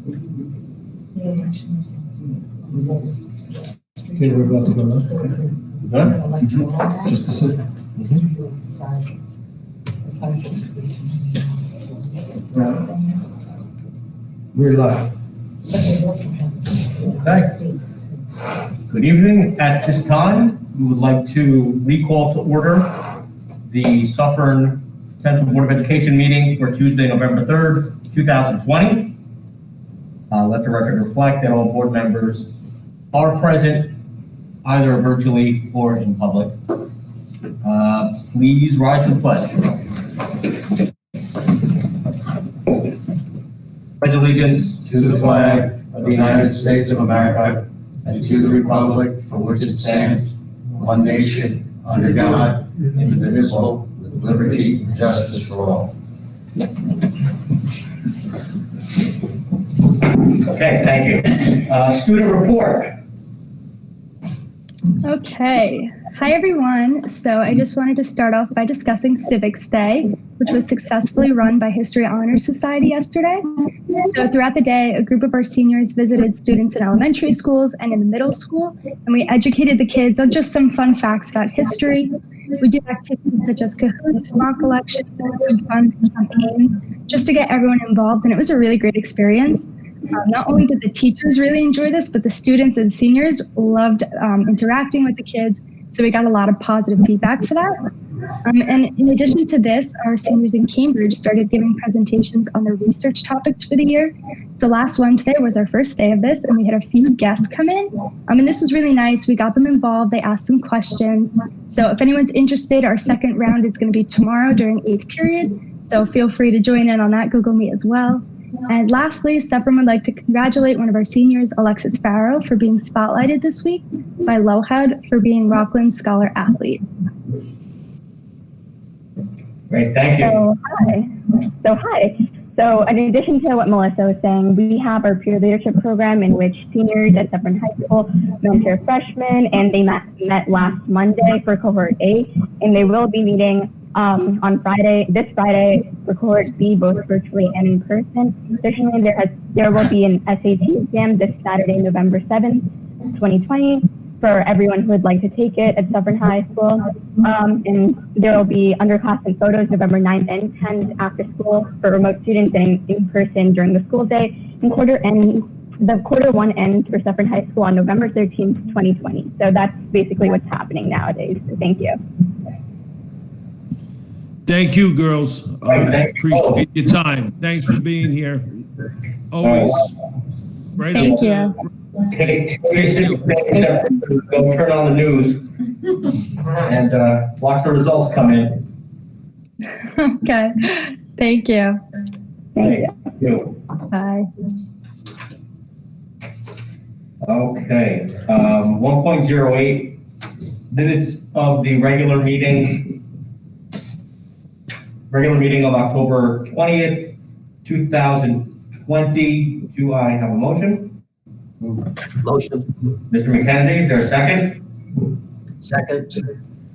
Okay, we're about to go on. Just a second. We're live. Okay. Good evening. At this time, we would like to recall to order the Suffern Central Board of Education meeting for Tuesday, November 3rd, 2020. Let the record reflect that all board members are present, either virtually or in public. Please rise to the pledge. Pledge allegiance to the flag of the United States of America and to the republic for which it stands, one nation, under God, indivisible, with liberty and justice for all. Okay, thank you. Student report. Okay. Hi, everyone. So I just wanted to start off by discussing Civics Day, which was successfully run by History Honors Society yesterday. So throughout the day, a group of our seniors visited students in elementary schools and in the middle school, and we educated the kids on just some fun facts about history. We did activities such as cahoots, mock elections, and some fun campaigns just to get everyone involved, and it was a really great experience. Not only did the teachers really enjoy this, but the students and seniors loved interacting with the kids. So we got a lot of positive feedback for that. And in addition to this, our seniors in Cambridge started giving presentations on their research topics for the year. So last Wednesday was our first day of this, and we had a few guests come in. And this was really nice. We got them involved. They asked some questions. So if anyone's interested, our second round is going to be tomorrow during 8th period. So feel free to join in on that Google Meet as well. And lastly, Suffern would like to congratulate one of our seniors, Alexis Farrow, for being spotlighted this week by Lohud for being Rockland's Scholar Athlete. Great, thank you. So in addition to what Melissa was saying, we have our peer leadership program in which seniors at Suffern High School mentor freshmen, and they met last Monday for cohort A, and they will be meeting on this Friday, for cohort B, both virtually and in person. Additionally, there will be an SAT exam this Saturday, November 7th, 2020, for everyone who would like to take it at Suffern High School. And there will be underclassmen photos November 9th and 10th after school for remote students and in person during the school day. And the quarter one ends for Suffern High School on November 13th, 2020. So that's basically what's happening nowadays. So thank you. Thank you, girls. Appreciate your time. Thanks for being here. Always. Right. Thank you. Okay, go turn on the news and watch the results come in. Okay. Thank you. Thank you. Bye. Okay. 1.08 minutes of the regular meeting of October 20th, 2020. Do I have a motion? Motion. Mr. McKenzie, is there a second? Second.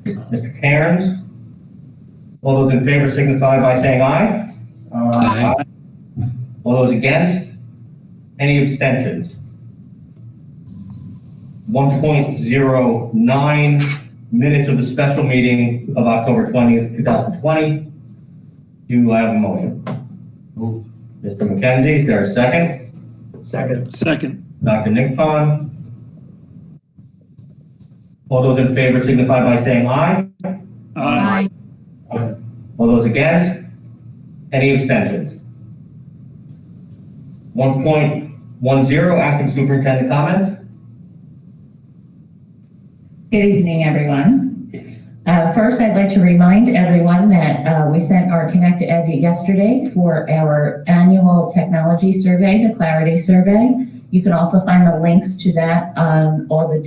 Mr. Cairns? All those in favor signify by saying aye. Aye. All those against? Any abstentions? 1.09 minutes of the special meeting of October 20th, 2020. Do I have a motion? Moved. Mr. McKenzie, is there a second? Second. Second. Dr. Nickpon? All those in favor signify by saying aye. Aye. All those against? Any abstentions? 1.10 acting superintendent comments. Good evening, everyone. First, I'd like to remind everyone that we sent our Connect Ed yesterday for our annual technology survey, the Clarity Survey. You can also find the links to that on all the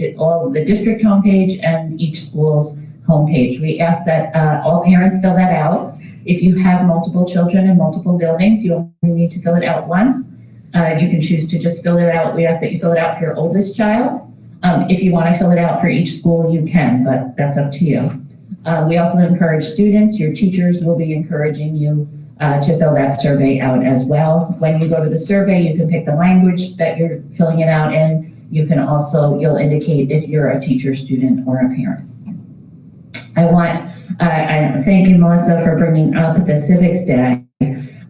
district homepage and each school's homepage. We ask that all parents fill that out. If you have multiple children in multiple buildings, you only need to fill it out once. You can choose to just fill it out. We ask that you fill it out for your oldest child. If you want to fill it out for each school, you can, but that's up to you. We also encourage students. Your teachers will be encouraging you to fill that survey out as well. When you go to the survey, you can pick the language that you're filling it out in. You can also, you'll indicate if you're a teacher, student, or a parent. I thank you, Melissa, for bringing up the Civics Day.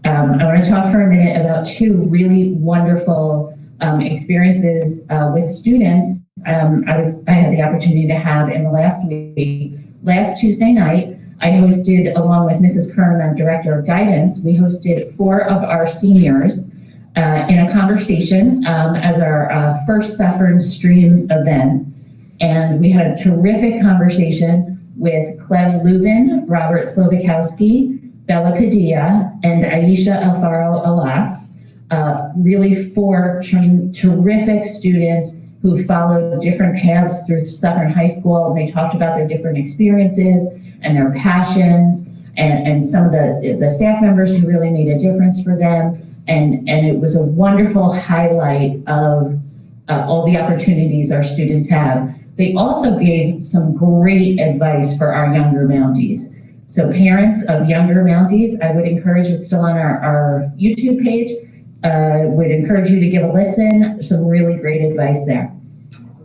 I want to talk for a minute about two really wonderful experiences with students. I had the opportunity to have in the last week. Last Tuesday night, I hosted, along with Mrs. Kern, our Director of Guidance, we hosted 4 of our seniors in a conversation as our first Suffern Streams event. And we had a terrific conversation with Clem Lubin, Robert Slobakowski, Bella Padilla, and Aisha Alfaro Alas. Really 4 terrific students who followed different paths through Suffern High School. And they talked about their different experiences and their passions, and some of the staff members who really made a difference for them. And it was a wonderful highlight of all the opportunities our students have. They also gave some great advice for our younger Mounties. So parents of younger Mounties, I would encourage, it's still on our YouTube page, would encourage you to give a listen. Some really great advice there.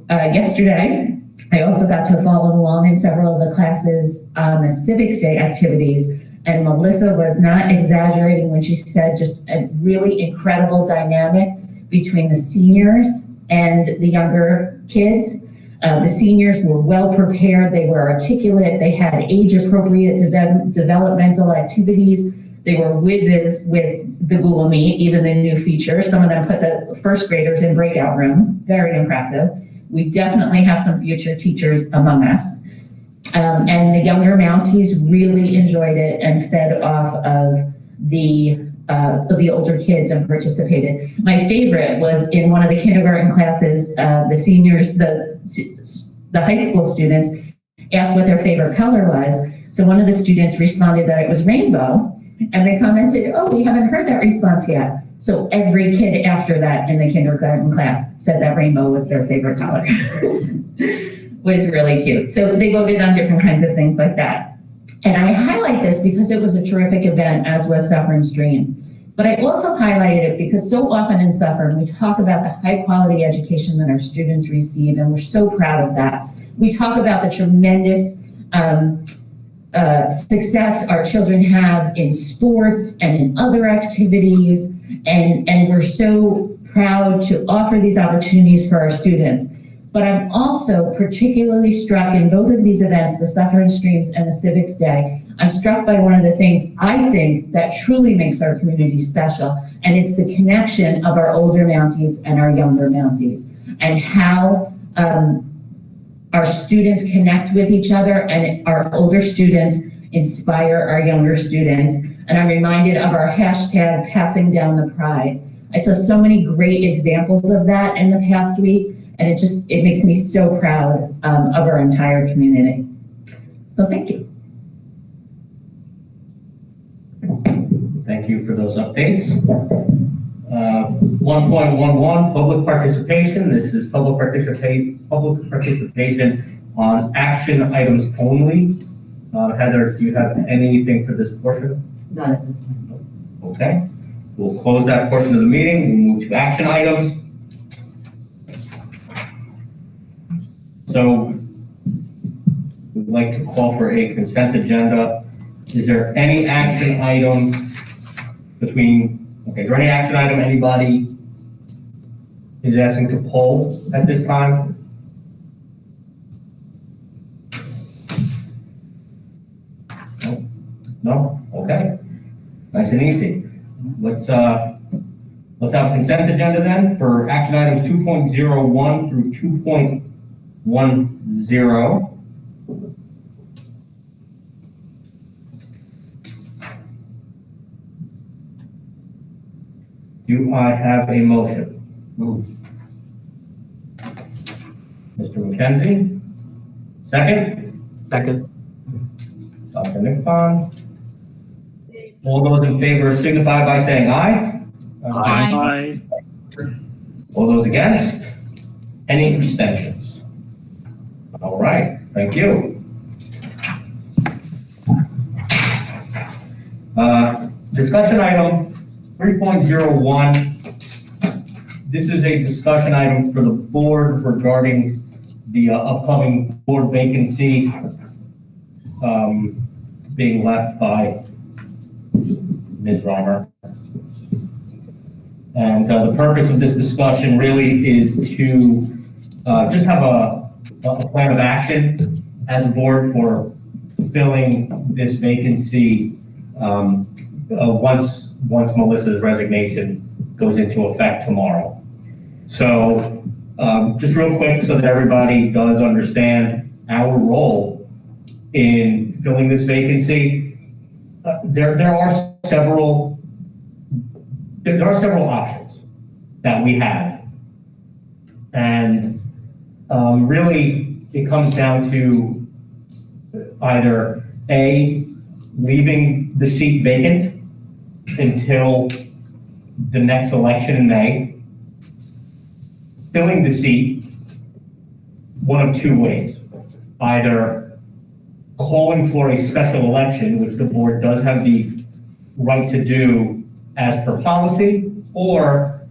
Yesterday, I also got to follow along in several of the classes on the Civics Day activities, and Melissa was not exaggerating when she said just a really incredible dynamic between the seniors and the younger kids. The seniors were well prepared, they were articulate, they had age-appropriate developmental activities, they were whizzes with the Google Meet, even the new feature. Some of them put the first graders in breakout rooms, very impressive. We definitely have some future teachers among us. And the younger Mounties really enjoyed it and fed off of the older kids and participated. My favorite was in one of the kindergarten classes, the seniors, the high school students asked what their favorite color was. So one of the students responded that it was rainbow, and they commented, "Oh, we haven't heard that response yet." So every kid after that in the kindergarten class said that rainbow was their favorite color. Was really cute. So they voted on different kinds of things like that. And I highlight this because it was a terrific event, as was Suffern Streams. But I also highlighted it because so often in Suffern, we talk about the high quality education that our students receive, and we're so proud of that. We talk about the tremendous success our children have in sports and in other activities, and we're so proud to offer these opportunities for our students. But I'm also particularly struck in both of these events, the Suffern Streams and the Civics Day, I'm struck by one of the things I think that truly makes our community special, and it's the connection of our older Mounties and our younger Mounties, and how our students connect with each other, and our older students inspire our younger students. And I'm reminded of our hashtag, passing down the pride. I saw so many great examples of that in the past week, and it makes me so proud of our entire community. So thank you. Thank you for those updates. 1.11, public participation. This is public participation on action items only. Heather, do you have anything for this portion? Not at this time. Okay. We'll close that portion of the meeting. We'll move to action items. So we'd like to call for a consent agenda. Is there any action item is there any action item anybody is asking to pull at this time? No? Okay. Nice and easy. Let's have a consent agenda then for action items 2.01 through 2.10. Do I have a motion? Move. Mr. McKenzie? Second? Second. Dr. Nickbon? All those in favor signify by saying aye. Aye. All those against? Any abstentions? All right, thank you. discussion item 3.01. This is a discussion item for the board regarding the upcoming board vacancy being left by Ms. Reimer. And the purpose of this discussion really is to just have a plan of action as a board for filling this vacancy once Melissa's resignation goes into effect tomorrow. So just real quick so that everybody does understand our role in filling this vacancy, there are several options that we have. And really it comes down to either A, leaving the seat vacant until the next election in May, filling the seat one of two ways, either calling for a special election, which the board does have the right to do as per policy, or,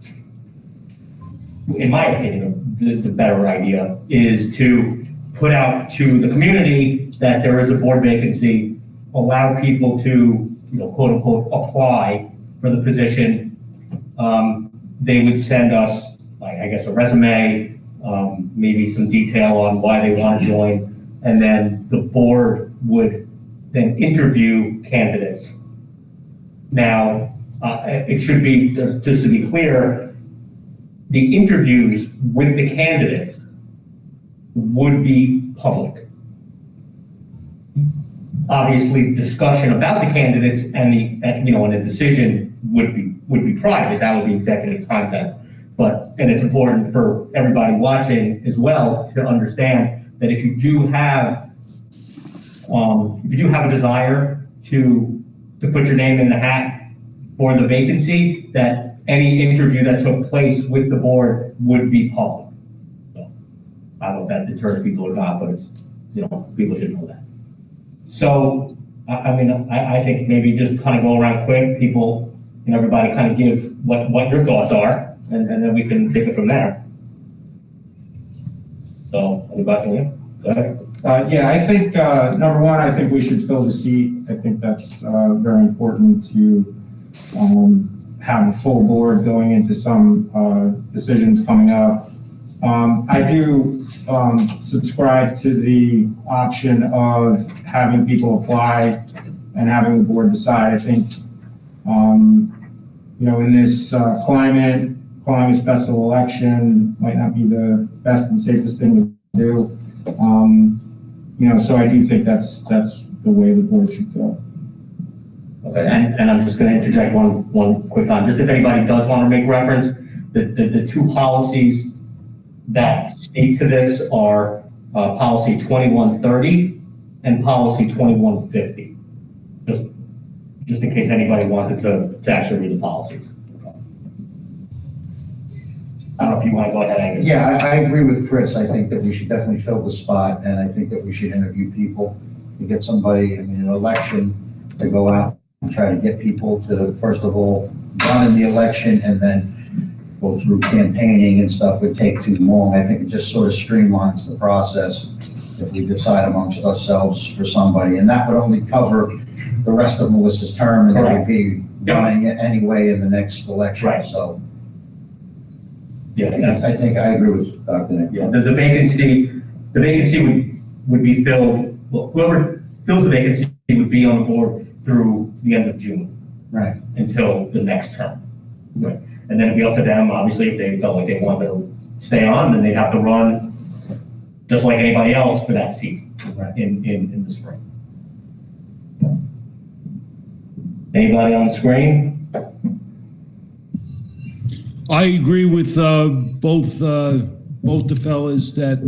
in my opinion, the better idea is to put out to the community that there is a board vacancy, allow people to, quote unquote, apply for the position. They would send us, I guess, a resume, maybe some detail on why they want to join, and then the board would then interview candidates. Now, it should be, just to be clear, the interviews with the candidates would be public. Obviously, discussion about the candidates and the decision would be private. That would be executive content. And it's important for everybody watching as well to understand that if you do have a desire to put your name in the hat for the vacancy, that any interview that took place with the board would be public. So, I don't know if that deters people or not, but it's, people should know that. So, I think maybe just kind of go around quick, people, everybody kind of give what your thoughts are, and then we can take it from there. So, anybody, go ahead. Yeah, I think, number one, I think we should fill the seat. I think that's very important to have a full board going into some decisions coming up. I do subscribe to the option of having people apply and having the board decide. I think, in this climate, calling a special election might not be the best and safest thing to do. So I do think that's the way the board should go. Okay, and I'm just going to interject one quick time. Just if anybody does want to make reference, the two policies that speak to this are policy 2130 and policy 2150. Just in case anybody wanted to actually read the policies. I don't know if you want to go ahead, Angus. Yeah, I agree with Chris. I think that we should definitely fill the spot, and I think that we should interview people to get somebody, an election, to go out and try to get people to, first of all, run in the election and then go through campaigning and stuff would take too long. I think it just sort of streamlines the process if we decide amongst ourselves for somebody, and that would only cover the rest of Melissa's term, and it would be running it anyway in the next election. Right. So Yeah, I think I agree with Dr. Nick. Yeah, the vacancy would be filled. Well, whoever fills the vacancy would be on the board through the end of June, Right. until the next term. Right. And then it'd be up to them. Obviously, if they felt like they wanted to stay on, then they'd have to run just like anybody else for that seat in the spring. Anybody on the screen? I agree with both the fellas that,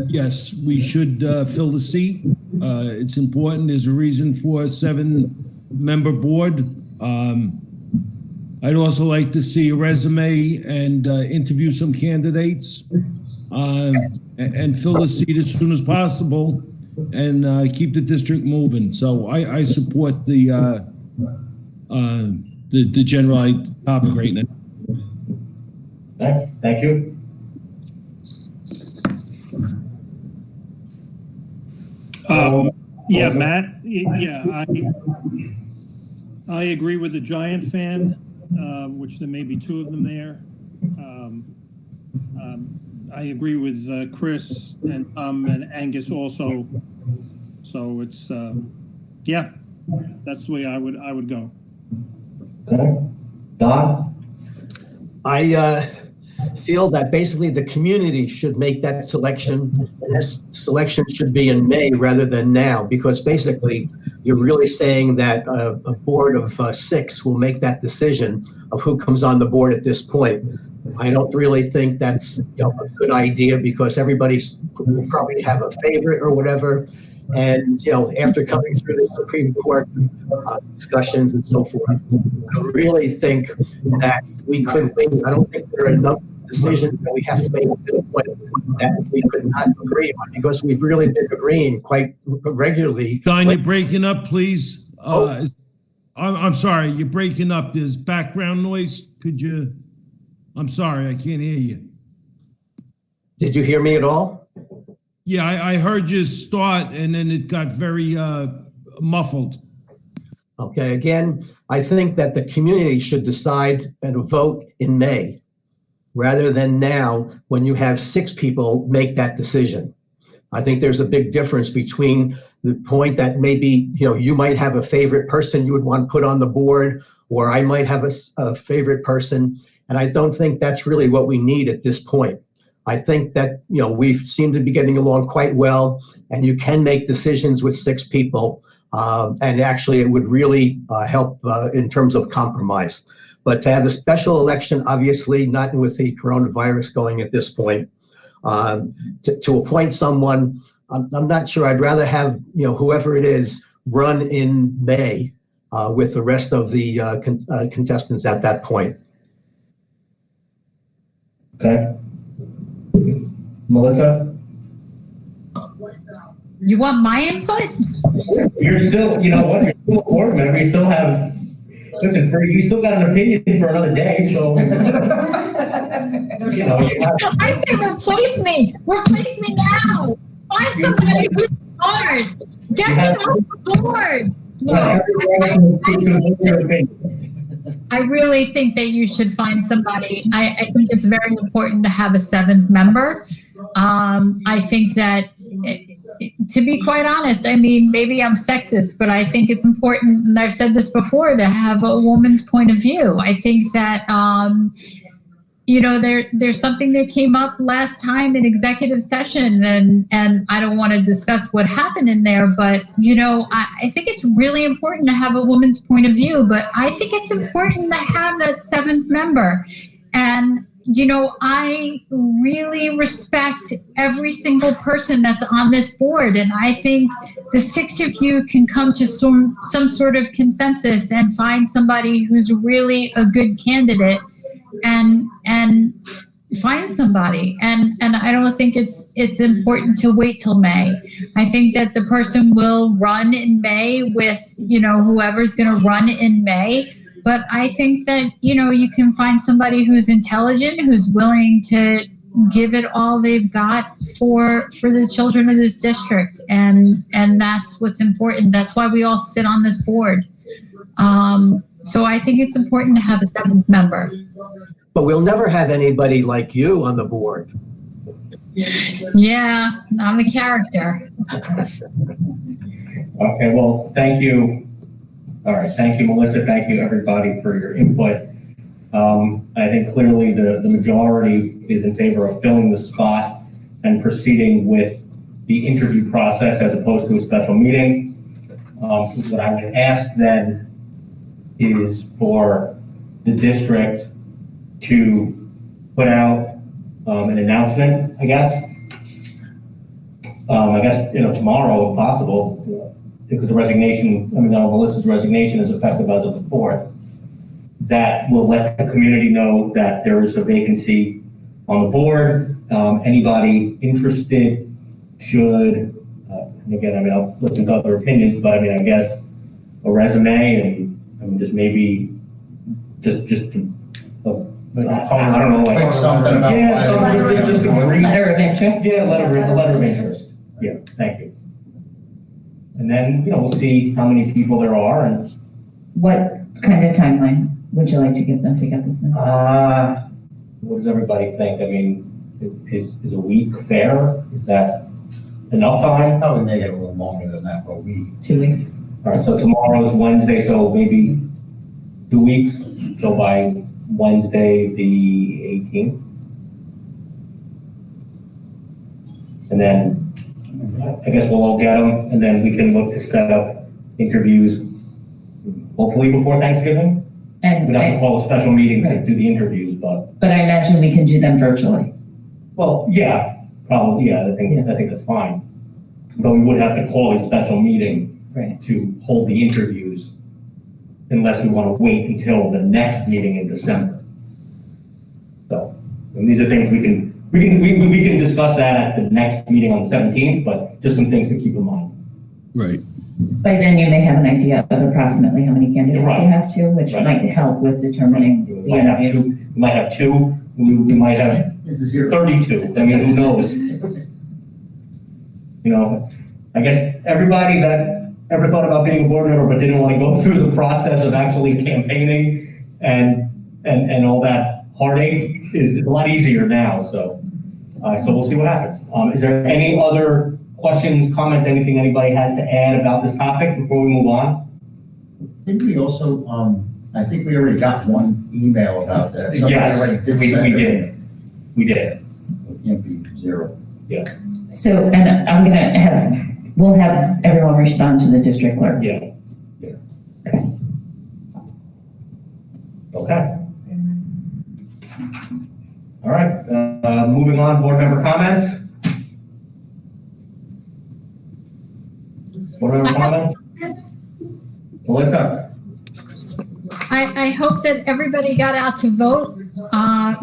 yes, we should fill the seat. It's important. There's a reason for a 7-member board. I'd also like to see a resume and interview some candidates and fill the seat as soon as possible and keep the district moving. So I support the the general topic right now. Okay, thank you. Yeah, Matt, yeah, I agree with the Giant fan, which there may be two of them there. I agree with Chris and Angus also. So it's, yeah, that's the way I would go. Okay. Don? I feel that basically the community should make that selection. That selection should be in May rather than now, because basically you're really saying that a board of 6 will make that decision of who comes on the board at this point. I don't really think that's a good idea, because everybody's will probably have a favorite or whatever. And, after coming through the Supreme Court discussions and so forth, I really think that we could wait. I don't think there are enough decisions that we have to make at this point that we could not agree on, because we've really been agreeing quite regularly. Don, you're breaking up, please. I'm sorry, you're breaking up. There's background noise. I'm sorry, I can't hear you. Did you hear me at all? Yeah, I heard you start, and then it got very muffled. Okay, again, I think that the community should decide and vote in May rather than now, when you have 6 people make that decision. I think there's a big difference between the point that maybe, you might have a favorite person you would want to put on the board, or I might have a favorite person. And I don't think that's really what we need at this point. I think that, we seem to be getting along quite well, and you can make decisions with 6 people. And actually, it would really help in terms of compromise. But to have a special election, obviously not with the coronavirus going at this point, to appoint someone, I'm not sure. I'd rather have, whoever it is run in May with the rest of the contestants at that point. Okay. Melissa? You want my input? You're still, you know what, you're still a board member, you still have, listen, you still got an opinion for another day, so. I say replace me now. Find somebody who's hard. Get me off the board. I really think that you should find somebody. I think it's very important to have a 7th member. I think that, to be quite honest, I mean, maybe I'm sexist, but I think it's important, and I've said this before, to have a woman's point of view. I think that, there's something that came up last time in executive session, and I don't want to discuss what happened in there, but, I think it's really important to have a woman's point of view, but I think it's important to have that 7th member. And, I really respect every single person that's on this board, and I think the 6 of you can come to some sort of consensus and find somebody who's really a good candidate and find somebody. And I don't think it's important to wait till May. I think that the person will run in May with, whoever's going to run in May. But I think that, you can find somebody who's intelligent, who's willing to give it all they've got for the children of this district. And that's what's important. That's why we all sit on this board. So I think it's important to have a 7th member. But we'll never have anybody like you on the board. Yeah, I'm a character. Okay, well, thank you. All right, thank you, Melissa. Thank you, everybody, for your input. I think clearly the majority is in favor of filling the spot and proceeding with the interview process as opposed to a special meeting. What I would ask then is for the district to put out an announcement, I guess. Tomorrow, if possible, because the resignation, Melissa's resignation is effective as of the 4th. That will let the community know that there is a vacancy on the board. Anybody interested should, and again, I'll listen to other opinions, but I guess a resume and just maybe just, I don't know, like. Like something about. Yeah, something, just agree. Letter of interest. Yeah, a letter of interest. Yeah, thank you. And then, we'll see how many people there are and. What kind of timeline would you like to give them to get this in? What does everybody think? I mean, is a week fair? Is that enough time? Probably make it a little longer than that, but we. 2 weeks. All right, so tomorrow is Wednesday, so maybe 2 weeks. So by Wednesday, the 18th. And then I guess we'll all get them, and then we can look to set up interviews, hopefully before Thanksgiving. And We'd have to I, call a special meeting to Right. do the interviews, but, but I imagine we can do them virtually. well, yeah, probably, yeah, I think that's fine. But we would have to call a special meeting Right. to hold the interviews unless we want to wait until the next meeting in December. So, and these are things we can discuss that at the next meeting on the 17th, but just some things to keep in mind. Right. By then you may have an idea of approximately how many candidates Right. you have to, which Right. might help with determining We the might have interviews. two, we might have 32. I mean, who knows? I guess everybody that ever thought about being a board member but didn't want to go through the process of actually campaigning and all that heartache is a lot easier now. So we'll see what happens. Is there any other questions, comments, anything anybody has to add about this topic before we move on? Didn't we also, I think we already got one email about that. Somebody Yes, already did we send it. did. We did. It can't be 0. So, and we'll have everyone respond to the district clerk. Yeah. Okay. All right, moving on, board member comments. Board member comments? Melissa? I hope that everybody got out to vote.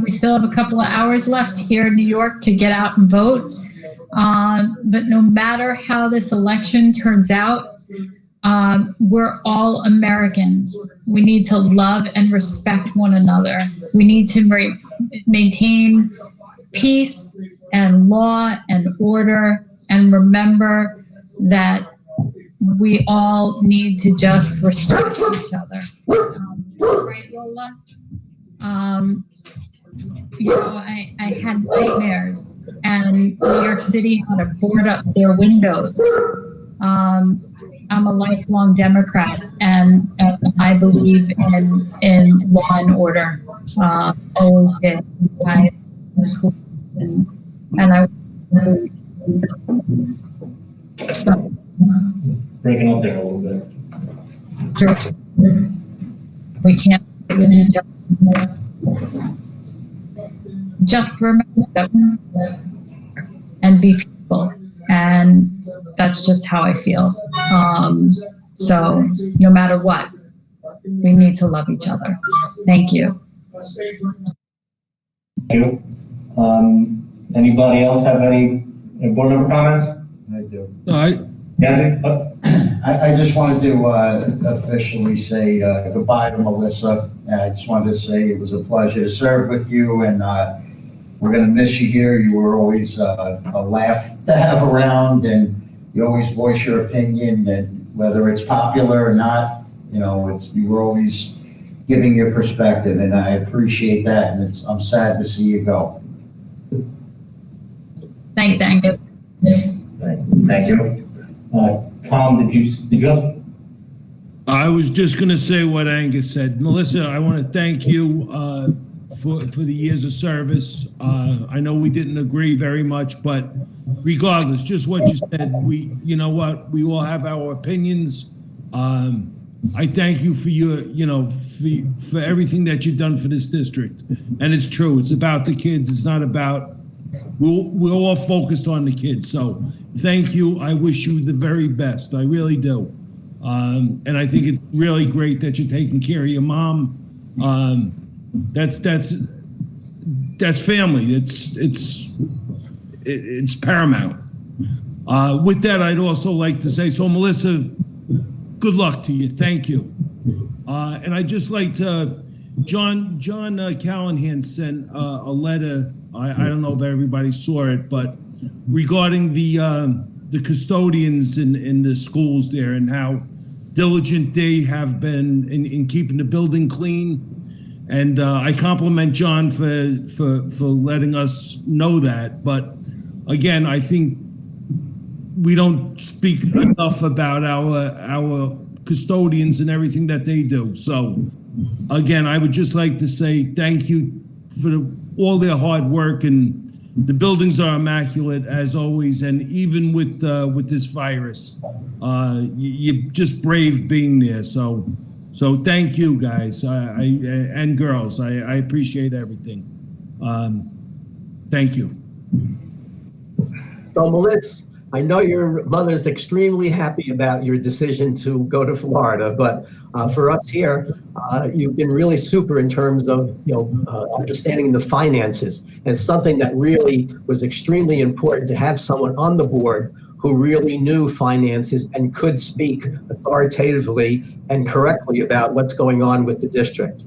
We still have a couple of hours left here in New York to get out and vote. But no matter how this election turns out, we're all Americans. We need to love and respect one another. We need to maintain peace and law and order, and remember that we all need to just respect each other. Right, Lola? I had nightmares, and New York City had to board up their windows. I'm a lifelong Democrat, and I believe in law and order. Always did. And I. Breaking up there a little bit. We can't just remember that and be people, and that's just how I feel. So no matter what, we need to love each other. Thank you. Thank you. Anybody else have any board member comments? I do. All right. Yeah. I just wanted to officially say goodbye to Melissa. I just wanted to say it was a pleasure to serve with you, and we're going to miss you here. You were always a laugh to have around, and you always voice your opinion, and whether it's popular or not, you were always giving your perspective, and I appreciate that, and I'm sad to see you go. Thanks, Angus. Thank you. Tom, did you have? I was just going to say what Angus said. Melissa, I want to thank you for the years of service. I know we didn't agree very much, but regardless, just what you said, you know what, we all have our opinions. I thank you for your, for everything that you've done for this district. And it's true, it's about the kids. It's not about, we're all focused on the kids. So thank you. I wish you the very best. I really do. And I think it's really great that you're taking care of your mom. That's family. It's paramount. With that, I'd also like to say, so Melissa, good luck to you. Thank you. And I'd just like to John Callahan sent a letter. I don't know if everybody saw it, but regarding the custodians in the schools there and how diligent they have been in keeping the building clean. And I compliment John for letting us know that. But again, I think we don't speak enough about our custodians and everything that they do. So again, I would just like to say thank you for all their hard work, and the buildings are immaculate as always. And even with this virus, you're just brave being there. So thank you guys and girls. I appreciate everything. Thank you. So Melissa, I know your mother's extremely happy about your decision to go to Florida, but for us here, you've been really super in terms of understanding the finances. And it's something that really was extremely important to have someone on the board who really knew finances and could speak authoritatively and correctly about what's going on with the district.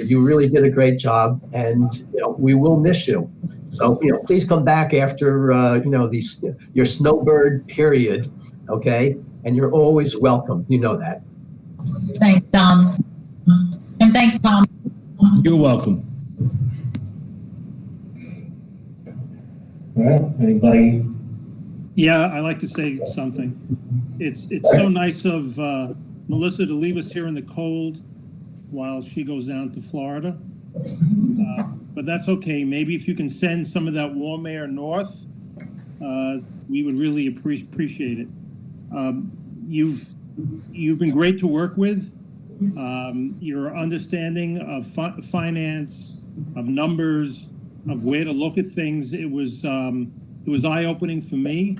You really did a great job, and we will miss you. So please come back after your snowbird period, okay? And you're always welcome. You know that. Thanks, Tom. And thanks, Tom. You're welcome. All right, anybody? Yeah, I like to say something. It's so nice of Melissa to leave us here in the cold while she goes down to Florida. But that's okay. Maybe if you can send some of that warm air north, we would really appreciate it. You've been great to work with. Your understanding of finance, of numbers, of where to look at things, it was eye-opening for me.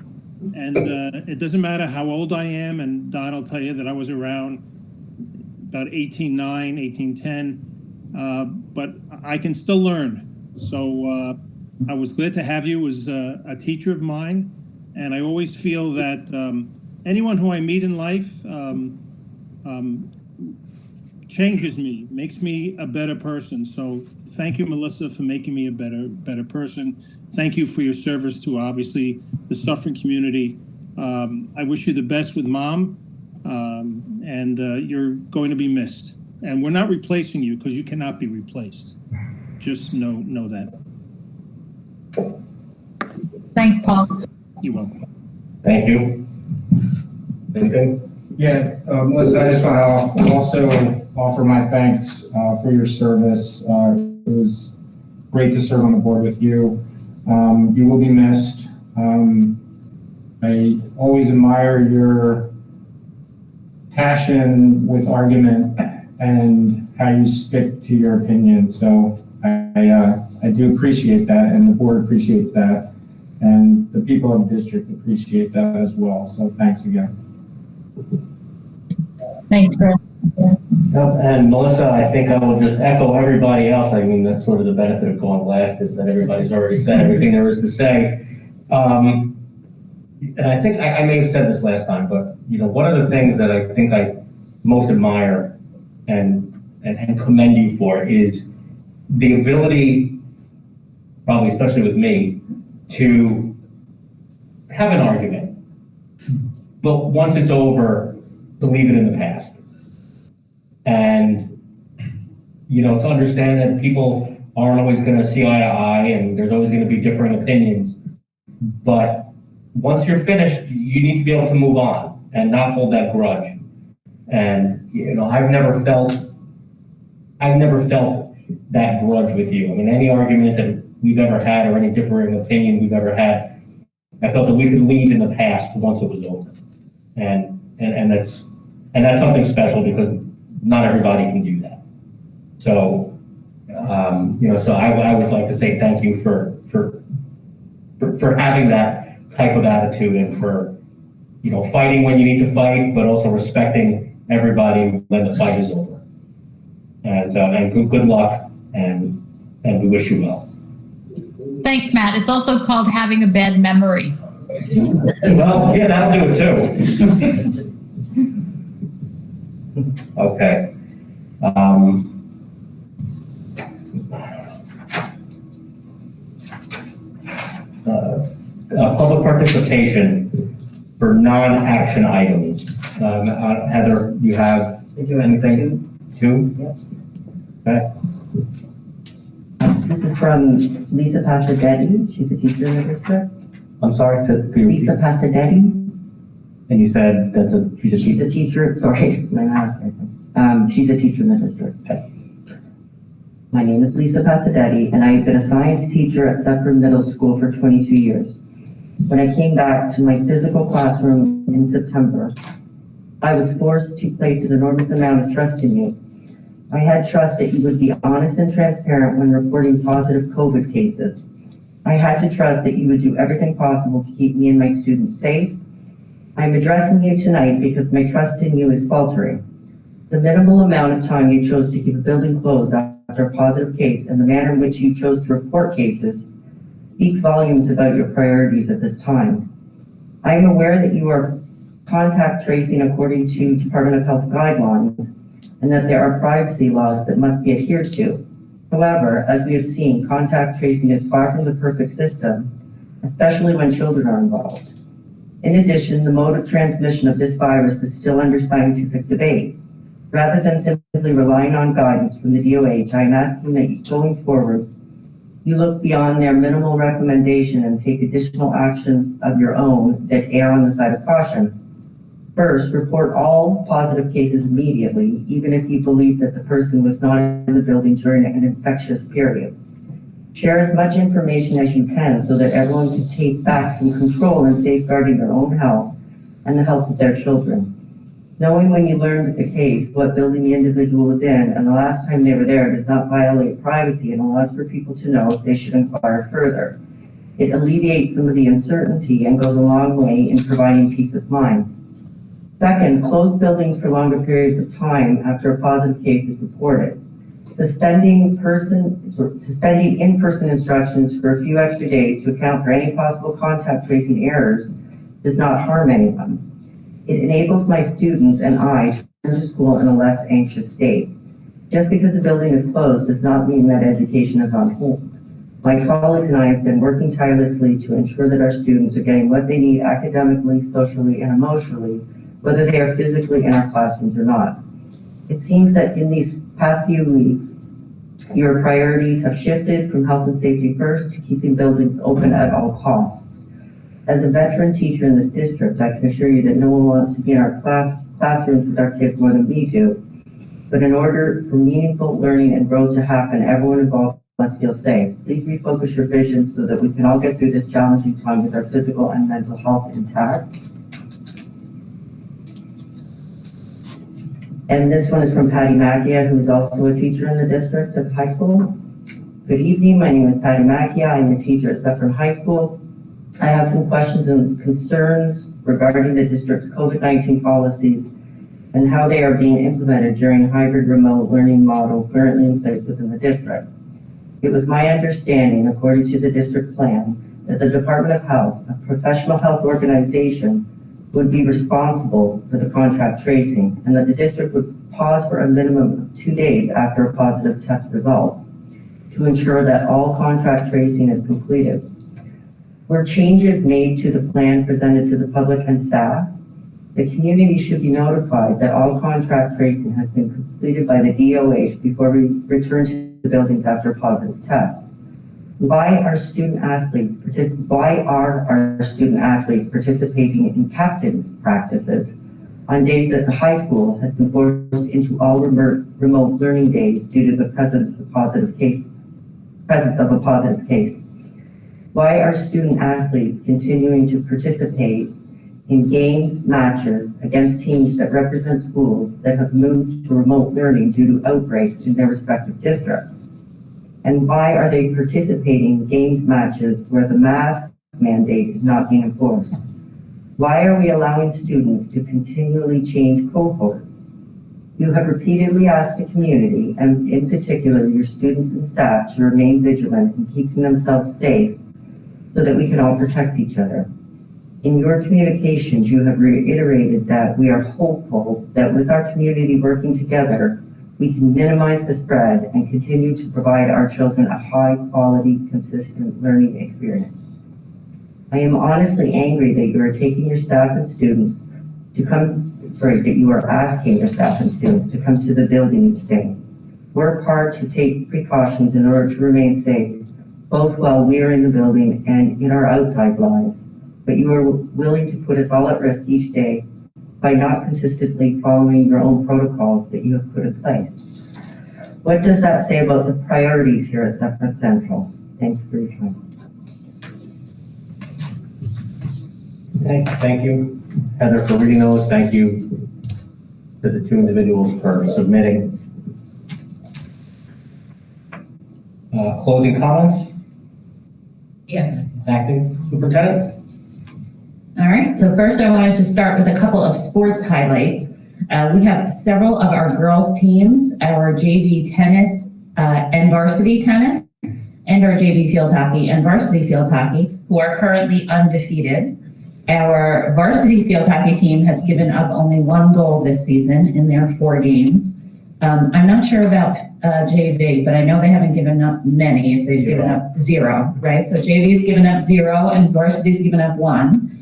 And it doesn't matter how old I am, and Don will tell you that I was around about 1809, 1810, but I can still learn. So I was glad to have you as a teacher of mine, and I always feel that anyone who I meet in life changes me, makes me a better person. So thank you, Melissa, for making me a better person. Thank you for your service to, obviously, the Suffern community. I wish you the best with Mom, and you're going to be missed. And we're not replacing you, because you cannot be replaced. Just know that. Thanks, Paul. You're welcome. Thank you. Anything? Yeah, Melissa, I just want to also offer my thanks for your service. It was great to serve on the board with you. You will be missed. I always admire your passion with argument and how you stick to your opinion. So I do appreciate that, and the board appreciates that, and the people of the district appreciate that as well. So thanks again. Thanks, Chris. And Melissa, I think I will just echo everybody else. I mean, that's sort of the benefit of going last, is that everybody's already said everything there is to say. And I think I may have said this last time, but one of the things that I think I most admire and commend you for is the ability, probably especially with me, to have an argument, but once it's over, to leave it in the past. And, to understand that people aren't always going to see eye to eye, and there's always going to be differing opinions. But once you're finished, you need to be able to move on and not hold that grudge. And, I've never felt that grudge with you. I mean, any argument that we've ever had or any differing opinion we've ever had, I felt that we could leave in the past once it was over. And that's something special, because not everybody can do that. So, so I would like to say thank you for having that type of attitude, and for, fighting when you need to fight, but also respecting everybody when the fight is over. And good luck, and we wish you well. Thanks, Matt. It's also called having a bad memory. Well, yeah, that'll do it too. Okay. public participation for non-action items. Heather, you have anything? Two? Okay. This is from Lisa Pasadetti. She's a teacher in the district. I'm sorry, Lisa Pasadetti. and you said She's a teacher. Sorry, it's my last name. She's a teacher in the district. Okay. My name is Lisa Pasadetti, and I've been a science teacher at Suffern Middle School for 22 years. When I came back to my physical classroom in September, I was forced to place an enormous amount of trust in you. I had trust that you would be honest and transparent when reporting positive COVID cases. I had to trust that you would do everything possible to keep me and my students safe. I'm addressing you tonight because my trust in you is faltering. The minimal amount of time you chose to keep a building closed after a positive case and the manner in which you chose to report cases speaks volumes about your priorities at this time. I am aware that you are contact tracing according to Department of Health guidelines and that there are privacy laws that must be adhered to. However, as we have seen, contact tracing is far from the perfect system, especially when children are involved. In addition, the mode of transmission of this virus is still under scientific debate. Rather than simply relying on guidance from the DOH, I am asking that going forward, you look beyond their minimal recommendation and take additional actions of your own that err on the side of caution. First, report all positive cases immediately, even if you believe that the person was not in the building during an infectious period. Share as much information as you can so that everyone can take back some control in safeguarding their own health and the health of their children. Knowing when you learned of the case, what building the individual was in, and the last time they were there does not violate privacy and allows for people to know if they should inquire further. It alleviates some of the uncertainty and goes a long way in providing peace of mind. Second, close buildings for longer periods of time after a positive case is reported. Suspending in-person instructions for a few extra days to account for any possible contact tracing errors does not harm anyone. It enables my students and I to return to school in a less anxious state. Just because a building is closed does not mean that education is on hold. My colleagues and I have been working tirelessly to ensure that our students are getting what they need academically, socially, and emotionally, whether they are physically in our classrooms or not. It seems that in these past few weeks, your priorities have shifted from health and safety first to keeping buildings open at all costs. As a veteran teacher in this district, I can assure you that no one wants to be in our classrooms with our kids more than we do. But in order for meaningful learning and growth to happen, everyone involved must feel safe. Please refocus your vision so that we can all get through this challenging time with our physical and mental health intact. And this one is from Patty Macchia, who is also a teacher in the district of high school. Good evening, my name is Patty Macchia. I'm a teacher at Suffern High School. I have some questions and concerns regarding the district's COVID-19 policies and how they are being implemented during hybrid remote learning model currently in place within the district. It was my understanding, according to the district plan, that the Department of Health, a professional health organization, would be responsible for the contact tracing, and that the district would pause for a minimum of 2 days after a positive test result to ensure that all contact tracing is completed. Were changes made to the plan presented to the public and staff, the community should be notified that all contact tracing has been completed by the DOH before we return to the buildings after a positive test. Why are our student athletes participating in captain's practices on days that the high school has been forced into all remote learning days due to the presence of a positive case? Why are student athletes continuing to participate in games, matches against teams that represent schools that have moved to remote learning due to outbreaks in their respective districts? And why are they participating in games matches where the mask mandate is not being enforced? Why are we allowing students to continually change cohorts? You have repeatedly asked the community, and in particular your students and staff, to remain vigilant in keeping themselves safe so that we can all protect each other. In your communications, you have reiterated that we are hopeful that with our community working together, we can minimize the spread and continue to provide our children a high quality, consistent learning experience. I am honestly angry that you are taking your staff and students to that you are asking your staff and students to come to the building each day. Work hard to take precautions in order to remain safe, both while we are in the building and in our outside lives. But you are willing to put us all at risk each day by not consistently following your own protocols that you have put in place. What does that say about the priorities here at Suffern Central? Thank you for your time. Okay, thank you, Heather, for reading those. Thank you to the two individuals for submitting. Closing comments? Yeah. Acting Superintendent? All right, so first I wanted to start with a couple of sports highlights. We have several of our girls teams, our JV tennis and varsity tennis, and our JV field hockey and varsity field hockey, who are currently undefeated. Our varsity field hockey team has given up only one goal this season in their 4 games. I'm not sure about JV, but I know they haven't given up many if they've given up 0, right? So JV's given up 0 and varsity's given up 1.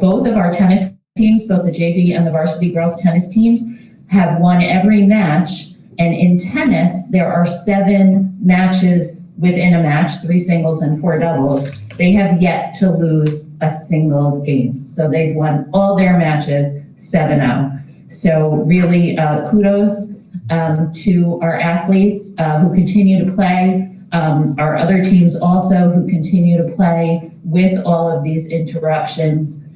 Both of our tennis teams, both the JV and the varsity girls tennis teams, have won every match. And in tennis, there are 7 matches within a match, 3 singles and 4 doubles. They have yet to lose a single game. So they've won all their matches 7-0. So really kudos to our athletes who continue to play, our other teams also who continue to play with all of these interruptions.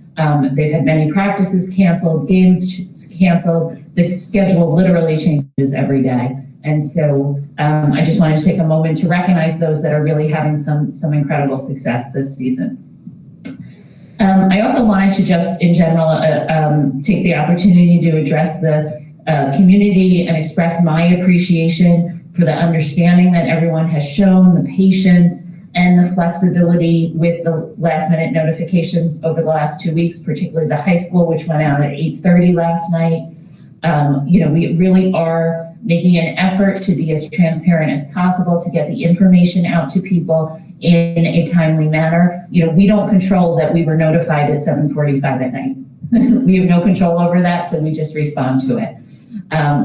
They've had many practices canceled, games canceled. The schedule literally changes every day. And so I just wanted to take a moment to recognize those that are really having some incredible success this season. I also wanted to just in general take the opportunity to address the community and express my appreciation for the understanding that everyone has shown, the patience and the flexibility with the last minute notifications over the last 2 weeks, particularly the high school, which went out at 8:30 last night. We really are making an effort to be as transparent as possible to get the information out to people in a timely manner. We don't control that we were notified at 7:45 at night. We have no control over that, so we just respond to it,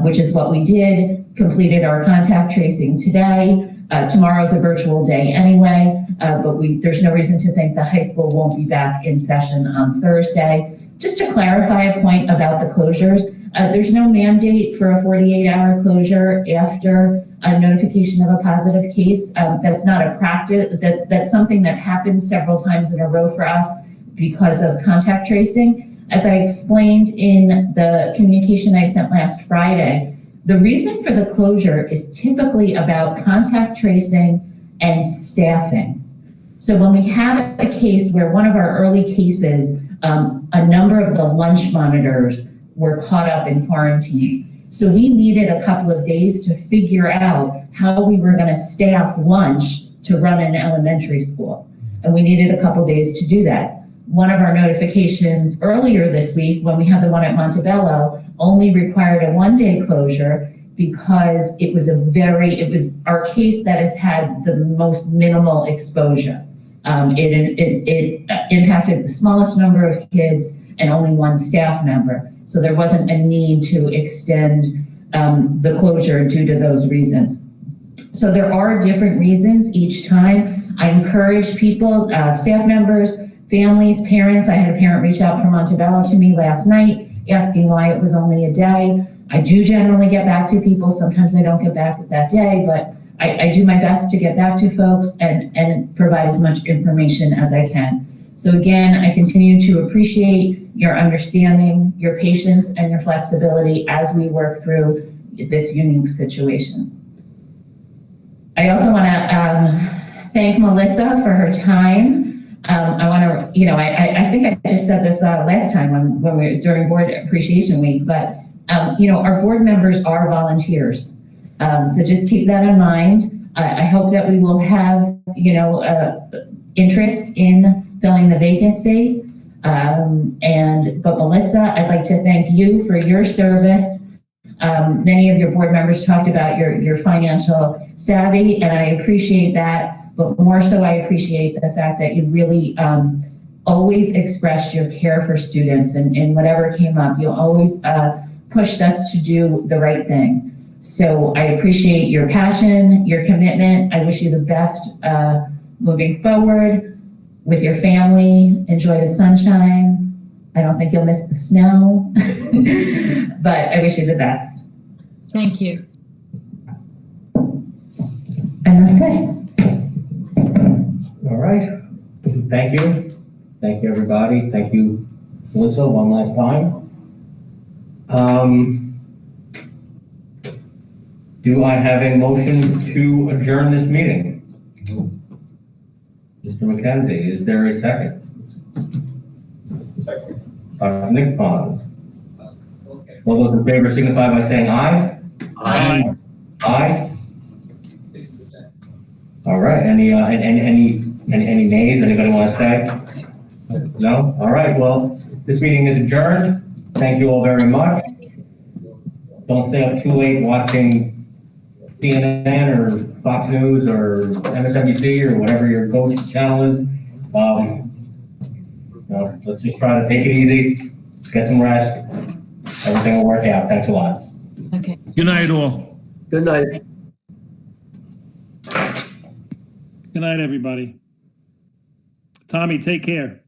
which is what we did, completed our contact tracing today. Tomorrow's a virtual day anyway, but there's no reason to think the high school won't be back in session on Thursday. Just to clarify a point about the closures, there's no mandate for a 48-hour closure after a notification of a positive case. That's not a practice. That's something that happens several times in a row for us because of contact tracing. As I explained in the communication I sent last Friday, the reason for the closure is typically about contact tracing and staffing. So when we have a case where one of our early cases, a number of the lunch monitors were caught up in quarantine. So we needed a couple of days to figure out how we were going to staff lunch to run an elementary school. And we needed a couple days to do that. One of our notifications earlier this week, when we had the one at Montebello, only required a 1-day closure because it was our case that has had the most minimal exposure. It impacted the smallest number of kids and only 1 staff member. So there wasn't a need to extend the closure due to those reasons. So there are different reasons each time. I encourage people, staff members, families, parents. I had a parent reach out from Montebello to me last night asking why it was only a day. I do generally get back to people. Sometimes I don't get back that day, but I do my best to get back to folks and provide as much information as I can. So again, I continue to appreciate your understanding, your patience, and your flexibility as we work through this unique situation. I also want to thank Melissa for her time. I want to, I think I just said this last time when we were during Board Appreciation Week, but our board members are volunteers. So just keep that in mind. I hope that we will have, interest in filling the vacancy. But Melissa, I'd like to thank you for your service. Many of your board members talked about your financial savvy, and I appreciate that. But more so, I appreciate the fact that you really always expressed your care for students and whatever came up, you always pushed us to do the right thing. So I appreciate your passion, your commitment. I wish you the best moving forward with your family. Enjoy the sunshine. I don't think you'll miss the snow, but I wish you the best. Thank you. And that's it. All right. Thank you. Thank you, everybody. Thank you, Melissa, one last time. Do I have a motion to adjourn this meeting? Mr. McKenzie, is there a second? Second. Dr. Nick Pond. All those in favor signify by saying aye. Aye. Aye. All right. Any nays? Anybody want to stay? No? All right. Well, this meeting is adjourned. Thank you all very much. Don't stay up too late watching CNN or Fox News or MSNBC or whatever your go-to channel is. Let's just try to take it easy, get some rest. Everything will work out. Thanks a lot. Okay. Good night, all. Good night. Good night, everybody. Tommy, take care.